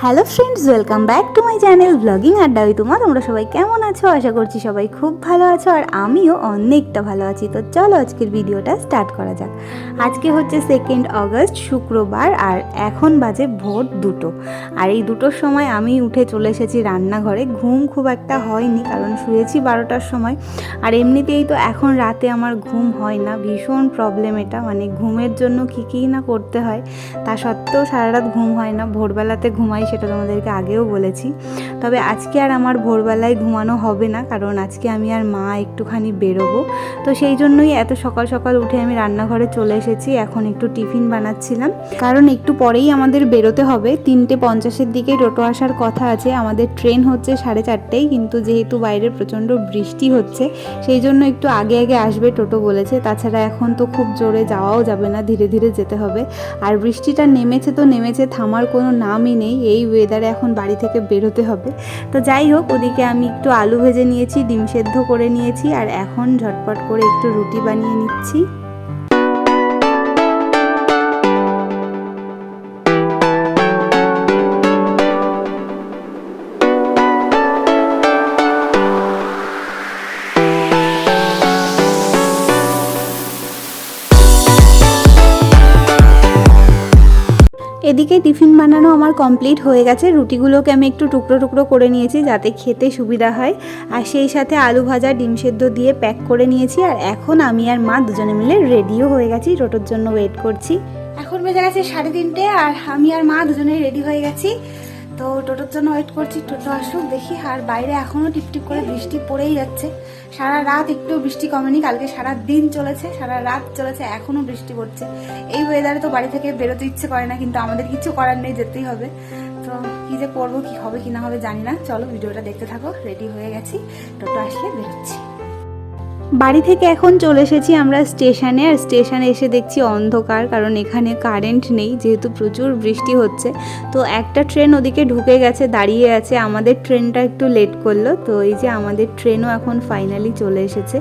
Hello friends, welcome back to my channel blogging আড্ডা with Uma. তোমরা সবাই কেমন আছো? আশা করছি সবাই খুব ভালো আছো, আর আমিও অনেকটা ভালো আছি। তো চলো আজকের ভিডিওটা স্টার্ট করা যাক। আজকে হচ্ছে 2 অগস্ট, শুক্রবার, আর এখন বাজে ভোর 2টো। আর এই 2টোর সময় আমি উঠে চলে এসেছি রান্নাঘরে। ঘুম খুব একটা হয়নি, কারণ শুয়েছি 12টার সময়। আর এমনিতেই তো এখন রাতে আমার ঘুম হয় না, ভীষণ প্রবলেম এটা। মানে ঘুমের জন্য কী না করতে হয়, তা সত্ত্বেও সারা রাত ঘুম হয় না। ভোরবেলাতে ঘুমাই, সেটা তোমাদেরকে আগেও বলেছি। তবে আজকে আর আমার ভোরবেলায় ঘুমানো হবে না, কারণ আজকে আমি আর মা একটুখানি বেরোবো। তো সেই জন্যই এত সকাল সকাল উঠে আমি রান্নাঘরে চলে এসেছি। এখন একটু টিফিন বানাচ্ছিলাম, কারণ একটু পরেই আমাদের বেরোতে হবে। 3:50-এর দিকে টোটো আসার কথা আছে। আমাদের ট্রেন হচ্ছে 4:30টায়, কিন্তু যেহেতু বাইরে প্রচণ্ড বৃষ্টি হচ্ছে, সেই জন্য একটু আগে আগে আসবে টোটো বলেছে। তাছাড়া এখন তো খুব জোরে যাওয়াও যাবে না, ধীরে ধীরে যেতে হবে। আর বৃষ্টিটা নেমেছে তো নেমেছে, থামার কোনো নামই নেই। এই ওয়েদারে এখন বাড়ি থেকে বেরোতে হবে। তো যাই হোক, ওদিকে আমি একটু আলু ভেজে নিয়েছি, ডিম সেদ্ধ করে নিয়েছি, আর এখন ঝটপট করে একটু রুটি বানিয়ে নিচ্ছি। এদিকে টিফিন বানানো আমার কমপ্লিট হয়ে গেছে। রুটিগুলোকে আমি একটু টুকরো টুকরো করে নিয়েছি, যাতে খেতে সুবিধা হয়। আর সেই সাথে আলু ভাজা, ডিম সেদ্ধ দিয়ে প্যাক করে নিয়েছি। আর এখন আমি আর মা দুজনে মিলে রেডিও হয়ে গেছি, টোটোর জন্য ওয়েট করছি। এখন বেজে গেছে 3:30, আর আমি আর মা দুজনেই রেডি হয়ে গেছি। তো টোটোর জন্য ওয়েট করছি, টোটো আসুক দেখি। আর বাইরে এখনও টিপটিপ করে বৃষ্টি পড়েই যাচ্ছে। সারা রাত একটু বৃষ্টি কমেনি, কালকে সারা দিন চলেছে, সারা রাত চলেছে, এখনও বৃষ্টি পড়ছে। এই ওয়েদারে তো বাড়ি থেকে বেরোতে ইচ্ছে করে না, কিন্তু আমাদের কিছু করার নেই, যেতেই হবে। তো কি যে করবো, কি হবে কি না হবে জানি না। চলো ভিডিওটা দেখতে থাকো। রেডি হয়ে গেছি, টোটো আসলে বেরোচ্ছি। বাড়ি থেকে এখন চলে এসেছি আমরা স্টেশনে। আর স্টেশনে এসে দেখছি অন্ধকার, কারণ এখানে কারেন্ট নেই, যেহেতু প্রচুর বৃষ্টি হচ্ছে। তো একটা ট্রেন ওদিকে ঢুকে গেছে, দাঁড়িয়ে আছে। আমাদের ট্রেনটা একটু লেট করলো। তো এই যে আমাদের ট্রেনও এখন ফাইনালি চলে এসেছে।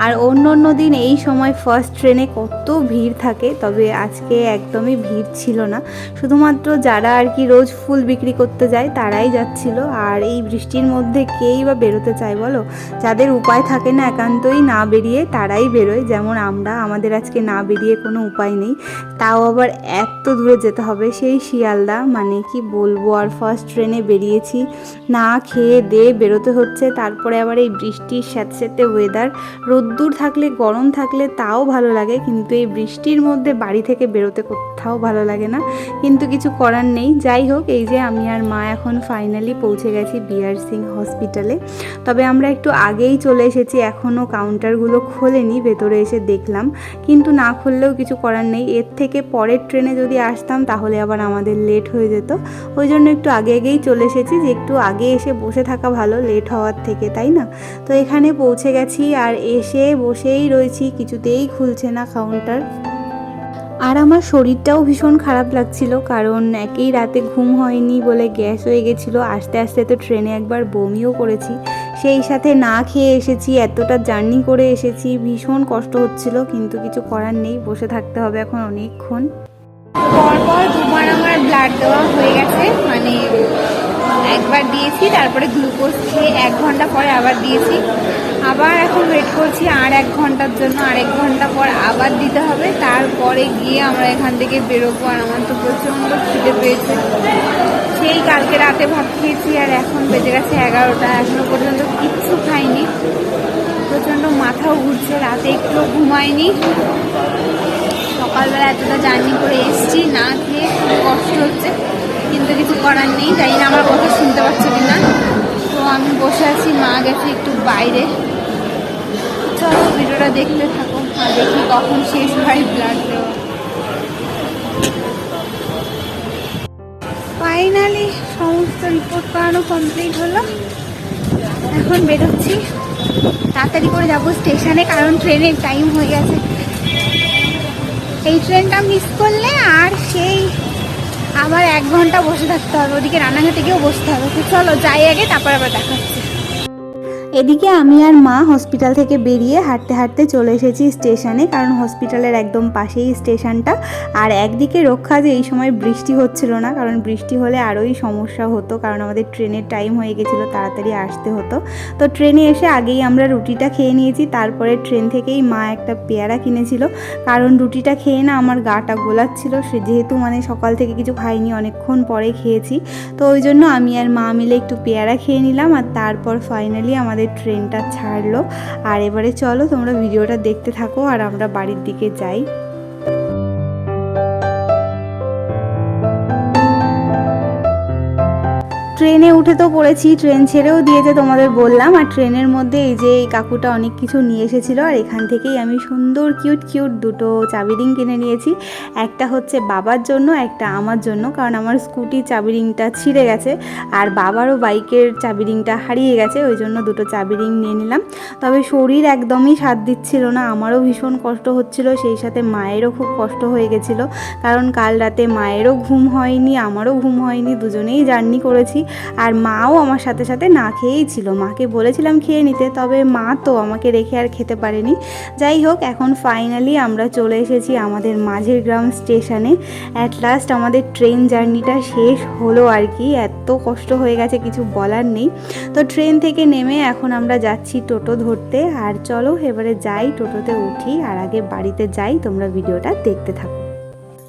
আর অন্য দিন এই সময় ফার্স্ট ট্রেনে কত ভিড় থাকে, তবে আজকে একদমই ভিড় ছিল না। শুধুমাত্র যারা আর কি রোজ ফুল বিক্রি করতে যায় তারাই যাচ্ছিল। আর এই বৃষ্টির মধ্যে কেই বা বেরোতে চায় বলো? যাদের উপায় থাকে না একান্তই না বেরিয়ে, তারাই বেরোয়। যেমন আমাদের আজকে না বেরিয়ে কোনো উপায় নেই, তাও আবার এত দূরে যেতে হবে, সেই শিয়ালদা। মানে কি বলবো। আর ফার্স্ট ট্রেনে বেরিয়েছি, না খেয়ে দিয়ে বেরোতে হচ্ছে। তারপরে আবার এই বৃষ্টির সাথে সাথে ওয়েদার, রোদ্দুর থাকলে গরম থাকলে তাও ভালো লাগে, কিন্তু এই বৃষ্টির মধ্যে বাড়ি থেকে বেরোতে কোথাও ভালো লাগে না, কিন্তু কিছু করার নেই। যাই হোক, এই যে আমি আর মা এখন ফাইনালি পৌঁছে গেছি বিআর সিং হসপিটালে। তবে আমরা একটু আগেই চলে এসেছি, এখনও কাউন্টারগুলো খোলেনি। ভেতরে এসে দেখলাম, কিন্তু না খুললেও কিছু করার নেই। এর থেকে পরের ট্রেনে যদি আসতাম তাহলে আবার আমাদের লেট হয়ে যেত। ওই জন্য একটু আগেই চলে এসেছি, যে একটু আগে এসে বসে থাকা ভালো লেট হওয়ার থেকে, তাই না? তো এখানে পৌঁছে গেছি, আর এসে বসেই রয়েছি, কিছুতেই খুলছে না কাউন্টার। আর আমার শরীরটাও ভীষণ খারাপ লাগছিল, কারণ একই রাতে ঘুম হয়নি বলে গ্যাস হয়ে গেছিলো। আস্তে আস্তে তো ট্রেনে একবার বমিও করেছি, সেই সাথে না খেয়ে এসেছি, এতটা জার্নি করে এসেছি, ভীষণ কষ্ট হচ্ছিল, কিন্তু কিছু করার নেই, বসে থাকতে হবে এখন অনেকক্ষণ। পরপর 2বার আমার ব্লাড দেওয়া হয়ে গেছে। মানে একবার দিয়েছি, তারপরে গ্লুকোজ খেয়ে 1 ঘন্টা পরে আবার দিয়েছি। আবার এখন ওয়েট করছি আর 1 ঘন্টার জন্য। আর 1 ঘন্টা পর আবার দিতে হবে, তারপরে গিয়ে আমরা এখান থেকে বেরোবো। আর আমার তো প্রচণ্ড খিদে পেয়েছে, সেই কালকে রাতে ভাত খেয়েছি, আর এখন বেজে গেছে 11টা, এখনো পর্যন্ত কিচ্ছু খাইনি। প্রচণ্ড মাথাও ঘুরছে, রাতে একটু ঘুমাইনি। সকালবেলা এতটা জার্নি করে এসছি, না খেয়ে খুব কষ্ট হচ্ছে, কিন্তু কিছু করার নেই। জানি না আমার কথা শুনতে পাচ্ছ কি না। তো আমি বসে আছি, মা গেছে একটু বাইরে। চলো ভিডিওটা দেখতে থাকো, আর দেখি কখন শেষ হয় ব্লাড দেওয়া। ফাইনালি সমস্ত রিপোর্ট করানো কমপ্লিট হলো। এখন বেরোচ্ছি, তাড়াতাড়ি করে যাবো স্টেশনে, কারণ ট্রেনের টাইম হয়ে গেছে। এই ট্রেনটা মিস করলে আর সেই আবার 1 ঘন্টা বসে থাকতে হবে, ওদিকে রান্নাঘাটে গিয়েও বসতে হবে। তো চলো যাই আগে, তারপর আবার দেখাচ্ছি। এদিকে আমি আর মা হসপিটাল থেকে বেরিয়ে হাঁটতে হাঁটতে চলে এসেছি স্টেশনে, কারণ হসপিটালের একদম পাশেই স্টেশনটা। আর একদিকে রক্ষা যে এই সময় বৃষ্টি হচ্ছিল না, কারণ বৃষ্টি হলে আরোই সমস্যা হতো, কারণ আমাদের ট্রেনের টাইম হয়ে গেছিলো, তাড়াতাড়ি আসতে হতো। তো ট্রেনে এসে আগেই আমরা রুটিটা খেয়ে নিয়েছি, তারপরে ট্রেন থেকেই মা একটা পেয়ারা কিনেছিল, কারণ রুটিটা খেয়ে না আমার গাটা গোলাচ্ছিল, সে যেহেতু মানে সকাল থেকে কিছু খাইনি, অনেকক্ষণ পরে খেয়েছি। তো ওই জন্য আমি আর মা মিলে একটু পেয়ারা খেয়ে নিলাম, আর তারপর ফাইনালি আমাদের ট্রেনটা ছাড়লো। আর এবারে চলো তোমরা ভিডিওটা দেখতে থাকো আর আমরা বাড়ির দিকে যাই। ট্রেনে উঠে তো পড়েছি, ট্রেন ছেড়েও দিয়েছে তোমাদের বললাম। আর ট্রেনের মধ্যে এই যে এই কাকুটা অনেক কিছু নিয়ে এসেছিলো, আর এখান থেকেই আমি সুন্দর কিউট কিউট দুটো চাবি রিং কিনে নিয়েছি। একটা হচ্ছে বাবার জন্য, একটা আমার জন্য, কারণ আমার স্কুটির চাবি রিংটা ছিঁড়ে গেছে আর বাবারও বাইকের চাবি রিংটা হারিয়ে গেছে, ওই জন্য দুটো চাবি রিং নিয়ে নিলাম। তবে শরীর একদমই সাথ দিচ্ছিল না, আমারও ভীষণ কষ্ট হচ্ছিল, সেই সাথে মায়েরও খুব কষ্ট হয়ে গেছিলো, কারণ কাল রাতে মায়েরও ঘুম হয়নি, আমারও ঘুম হয়নি, দুজনেই জার্নি করেছি। আর মাও আমার সাথে সাথে না খেয়েই ছিল, মাকে বলেছিলাম খেয়ে নিতে, তবে মা তো আমাকে রেখে আর খেতে পারেনি। যাই হোক, এখন ফাইনালি আমরা চলে এসেছি আমাদের মাঝের গ্রাম স্টেশনে। অ্যাট লাস্ট আমাদের ট্রেন জার্নিটা শেষ হলো আর কি, এত কষ্ট হয়ে গেছে কিছু বলার নেই। তো ট্রেন থেকে নেমে এখন আমরা যাচ্ছি টোটো ধরতে। আর চলো এবারে যাই, টোটোতে উঠি, আর আগে বাড়িতে যাই, তোমরা ভিডিওটা দেখতে থাকো।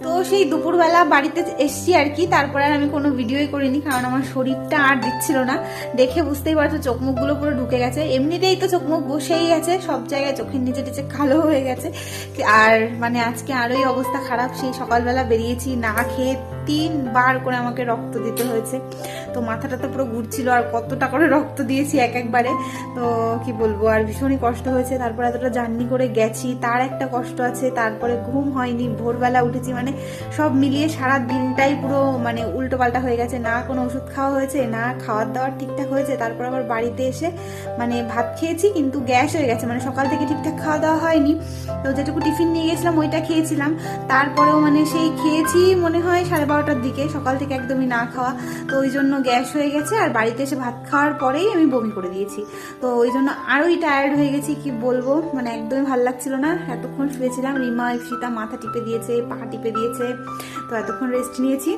তো সেই দুপুরবেলা বাড়িতে এসছি আর কি, তারপরে আর আমি কোনো ভিডিওই করিনি, কারণ আমার শরীরটা আর দিচ্ছিল না। দেখে বুঝতেই পারছো চোখ মুখগুলো পুরো ঢুকে গেছে, এমনিতেই তো চোখ মুখ বসেই গেছে, সব জায়গায় চোখের নিচে টিচে কালো হয়ে গেছে। আর মানে আজকে আরোই অবস্থা খারাপ, সেই সকালবেলা বেরিয়েছি না খেয়ে, 3 বার করে আমাকে রক্ত দিতে হয়েছে। তো মাথাটা তো পুরো ঘুরছিল, আর কতটা করে রক্ত দিয়েছি একবারে, তো কি বলবো, আর ভীষণই কষ্ট হয়েছে। তারপরে এতটা জার্নি করে গেছি, তার একটা কষ্ট আছে, তারপরে ঘুম হয়নি, ভোরবেলা উঠেছি, মানে সব মিলিয়ে সারা দিনটাই পুরো মানে উল্টো পাল্টা হয়ে গেছে। না কোনো ওষুধ খাওয়া হয়েছে, না খাওয়ার দাওয়ার ঠিকঠাক হয়েছে। তারপর আবার বাড়িতে এসে মানে ভাত খেয়েছি, কিন্তু গ্যাস হয়ে গেছে, মানে সকাল থেকে ঠিকঠাক খাওয়া দাওয়া হয়নি। তো যেটুকু টিফিন নিয়ে গেছিলাম ওইটা খেয়েছিলাম, তারপরেও মানে সেই খেয়েছি মনে হয় 12:30টার দিকে, সকাল থেকে একদমই না খাওয়া, তো ওই জন্য গ্যাস হয়ে গেছে। আর বাড়িতে এসে ভাত খাওয়ার পরেই আমি বমি করে দিয়েছি, তো ওই জন্য আরোই টায়ার্ড হয়ে গেছি, কি বলবো, মানে একদমই ভালো লাগছিল না। এতক্ষণ শুয়েছিলাম, রিমা ইপসিতা মাথা টিপে দিয়েছে, পা টিপে দিয়েছে, তো এতক্ষণ রেস্ট নিয়েছি।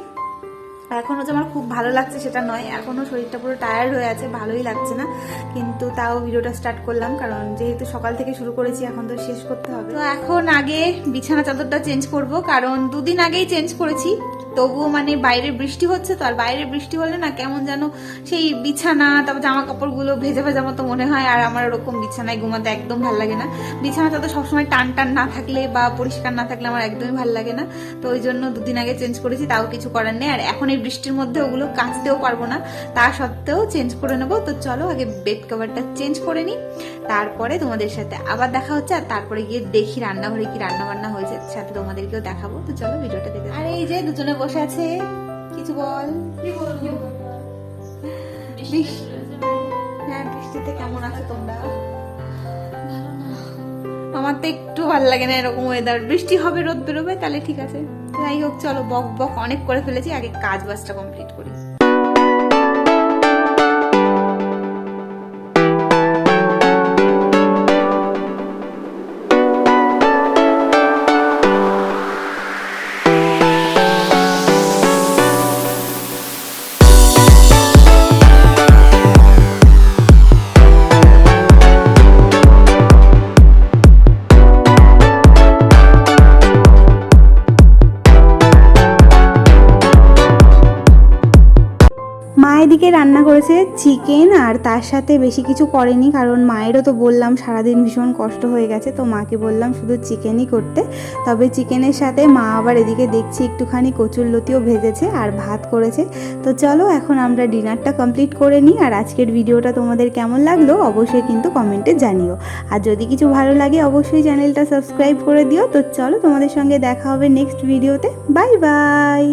এখনও যে আমার খুব ভালো লাগছে সেটা নয়, এখনও শরীরটা পুরো টায়ার্ড হয়ে আছে, ভালোই লাগছে না, কিন্তু তাও ভিডিওটা স্টার্ট করলাম, কারণ যেহেতু সকাল থেকে শুরু করেছি এখন তো শেষ করতে হবে। তো এখন আগে বিছানা চাদরটা চেঞ্জ করব, কারণ 2 দিন আগেই চেঞ্জ করেছি, তবুও মানে বাইরে বৃষ্টি হচ্ছে, তো আর বাইরে বৃষ্টি হলে না কেমন যেন সেই বিছানা, তারপর জামা কাপড়গুলো ভেজা ভেজা মতো মনে হয়, আর আমার ওরকম বিছানায় ঘুমাতে একদম ভালো লাগে না। বিছানাটা তো সবসময় টান টান না থাকলে বা পরিষ্কার না থাকলে আমার একদমই ভালো লাগে না, তো ওই জন্য 2 দিন আগে চেঞ্জ করেছি, তাও কিছু করার নেই। আর এখন এই বৃষ্টির মধ্যে ওগুলো কাচতেও পারবো না, তা সত্ত্বেও চেঞ্জ করে নেবো। তো চলো আগে বেড কভারটা চেঞ্জ করে নিই, তারপরে তোমাদের সাথে আবার দেখা হচ্ছে, আর তারপরে গিয়ে দেখি রান্নাঘরে কি রান্না বান্না হয়েছে, সাথে তোমাদেরকেও দেখাবো। তো চলো ভিডিওটা দেখে। আর এই যে দুজনে বসে আছে, কিছু বল। হ্যাঁ, বৃষ্টিতে কেমন আছে তোমরা? আমার তো একটু ভালো লাগে না এরকম ওয়েদার, বৃষ্টি হবে রোদ বেরোবে তাহলে ঠিক আছে। যাই হোক, চলো বক বক অনেক করে ফেলেছি, আগে কাজ বাজটা কমপ্লিট করি। এদিকে রান্না করেছে চিকেন, আর তার সাথে বেশি কিছু করেনি, কারণ মায়েরও তো বললাম সারাদিন ভীষণ কষ্ট হয়ে গেছে, তো মাকে বললাম শুধু চিকেনই করতে। তবে চিকেনের সাথে মা আবার এদিকে দেখছি একটুখানি কচুরলতিও ভেজেছে আর ভাত করেছে। তো চলো এখন আমরা ডিনারটা কমপ্লিট করে নিই। আর আজকের ভিডিওটা তোমাদের কেমন লাগলো অবশ্যই কিন্তু কমেন্টে জানিও, আর যদি কিছু ভালো লাগে অবশ্যই চ্যানেলটা সাবস্ক্রাইব করে দিও। তো চলো তোমাদের সঙ্গে দেখা হবে নেক্সট ভিডিওতে, বাই বাই।